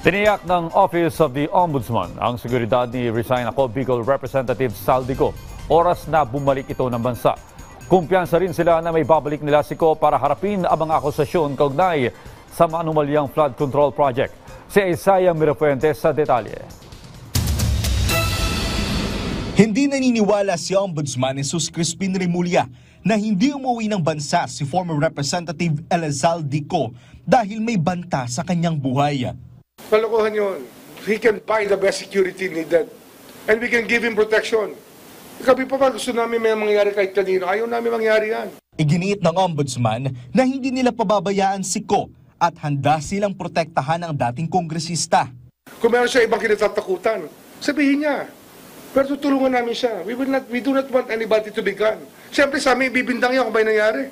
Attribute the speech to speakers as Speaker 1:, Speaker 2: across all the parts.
Speaker 1: Tiniyak ng Office of the Ombudsman ang seguridad ni resign ako Bicol Representative Saldico. Oras na bumalik ito ng bansa. Kumpiyansa rin sila na may babalik nila si Ko para harapin ang mga akusasyon kaugnay sa maanumalyang flood control project. Si Isaiah Mirafuentes sa detalye.
Speaker 2: Hindi naniniwala si Ombudsman Jesus Crispin Remulla na hindi umuwi ng bansa si former Representative Elizal Dico dahil may banta sa kanyang buhay.
Speaker 3: Kalokohan yun. He can buy the best security needed. And we can give him protection. Ikabi pa ba gusto namin may mangyari kahit kanino? Ayaw namin mangyari yan.
Speaker 2: Iginiit ng Ombudsman na hindi nila pababayaan si Ko at handa silang protektahan ang dating kongresista.
Speaker 3: Kung meron siya ibang kinatatakutan, sabihin niya. Pero tutulungan namin siya. We do not want anybody to be gone. Siyempre sa amin, ibibintang yan kung may nangyari.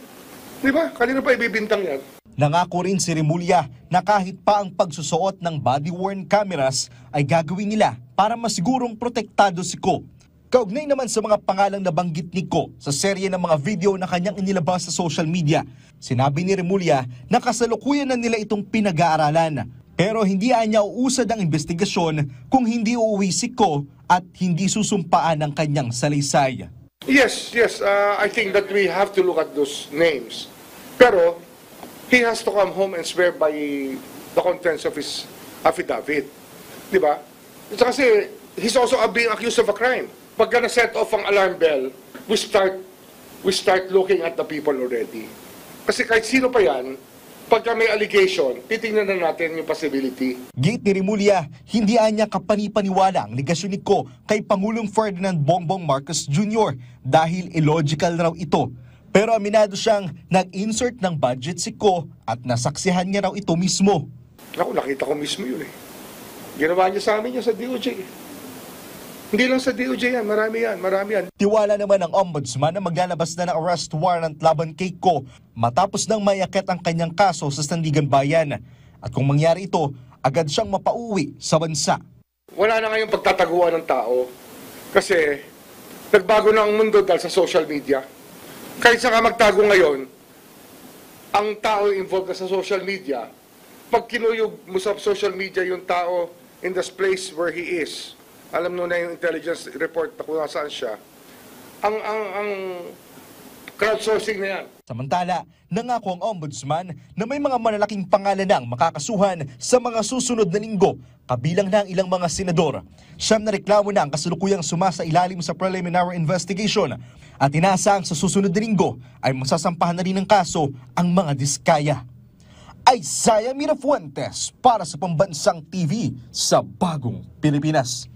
Speaker 3: Di ba? Kanino pa ibibintang yan?
Speaker 2: Nangako rin si Remulla na kahit pa ang pagsusuot ng body-worn cameras ay gagawin nila para masigurong protektado si Ko. Kaugnay naman sa mga pangalang nabanggit ni Ko sa serye ng mga video na kanyang inilabas sa social media, sinabi ni Remulla na kasalukuyan na nila itong pinag-aaralan. Pero hindi niya uusad ang investigasyon kung hindi uuwi si Ko at hindi susumpaan ang kanyang salaysay.
Speaker 3: Yes. I think that we have to look at those names. Pero he has to come home and swear by the contents of his affidavit. Di ba? Kasi he's also being accused of a crime. Pagka na-set off ang alarm bell, we start looking at the people already. Kasi kahit sino pa yan, pagka may allegation, titingnan na natin yung possibility.
Speaker 2: Gate ni Remulla, hindi niya kapanipaniwala ang ligasyon ni Ko kay Pangulong Ferdinand Bongbong Marcos Jr. dahil illogical raw ito. Pero aminado siyang nag-insert ng budget si Ko at nasaksihan niya raw ito mismo.
Speaker 3: Ako, nakita ko mismo yun eh. Ginawa niya sa amin yun sa DOJ. Hindi lang sa DOJ yan, marami yan.
Speaker 2: Tiwala naman ng Ombudsman na maglalabas na ng arrest warrant laban kay Ko matapos nang maiakit ang kanyang kaso sa Sandigan Bayan. At kung mangyari ito, agad siyang mapauwi sa bansa.
Speaker 3: Wala na ngayong pagtataguan ng tao kasi nagbago na ang mundo dahil sa social media. Kahit saan ka magtago ngayon, ang tao involved na sa social media, pag kinuyog mo sa social media yung tao in the place where he is, alam mo na yung intelligence report na kung nasaan siya, ang crowdsourcing na yan.
Speaker 2: Samantala, nangako ang Ombudsman na may mga malalaking pangalan ng makakasuhan sa mga susunod na linggo, kabilang na ang ilang mga senador. Siyam na reklamo na ang kasalukuyang sumasa ilalim sa preliminary investigation at inaasang sa susunod na linggo ay masasampahan na rin ng kaso ang mga diskaya. Isaiah Mirafuentes para sa Pambansang TV sa Bagong Pilipinas.